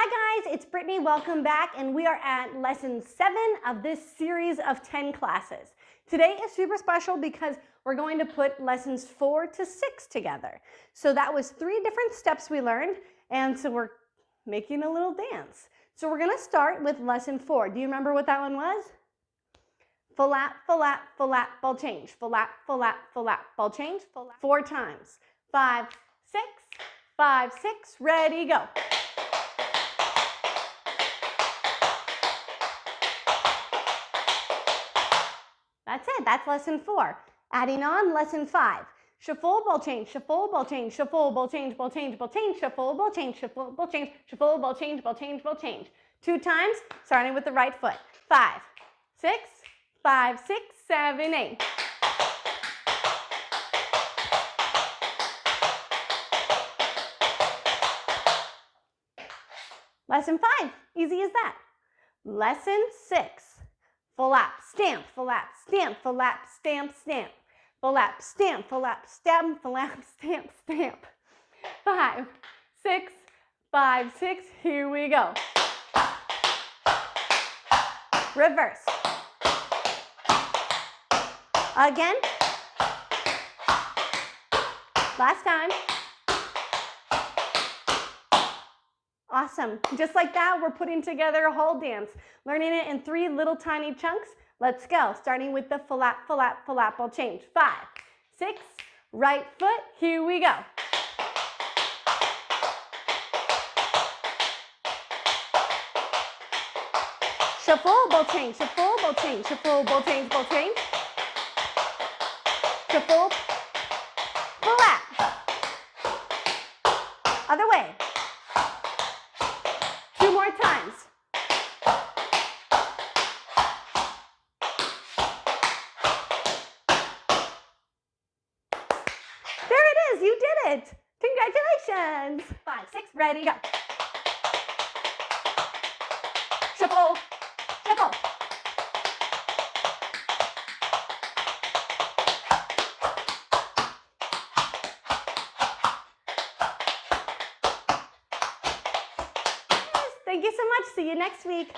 Hi guys, it's Brittany. Welcome back, and we are at lesson 7 of this series of 10 classes. Today is super special because we're going to put lessons 4 to 6 together. So that was 3 different steps we learned, and so we're making a little dance. So we're going to start with lesson 4. Do you remember what that one was? Flap, flap, flap, ball change. Flap, flap, flap, ball change. Flap. 4 times. 5, 6, 5, 6, ready, go. That's it, that's lesson 4. Adding on lesson 5. Shuffle, ball change, shuffle, ball change, shuffle, ball change, ball change, ball change, shuffle, ball change, shuffle, ball change, shuffle, ball change, ball change, ball change. 2 times, starting with the right foot. 5, 6, 5, 6, 7, 8. Lesson 5, easy as that. Lesson 6. Flap, stamp, flap, stamp, flap, stamp, stamp. Flap, stamp, flap, stamp, flap, stamp, stamp. 5, 6, 5, 6, here we go. Reverse. Again. Last time. Awesome. Just like that, we're putting together a whole dance, learning it in 3 little tiny chunks. Let's go. Starting with the flap, flap, flap, ball change. 5, 6, right foot. Here we go. Shuffle, ball change, shuffle, ball change, shuffle, ball change, ball change. Shuffle, flap. Other way. 2 more times. There it is, you did it. Congratulations. 5, 6, ready, go. Shuffle, shuffle. Thank you so much. See you next week.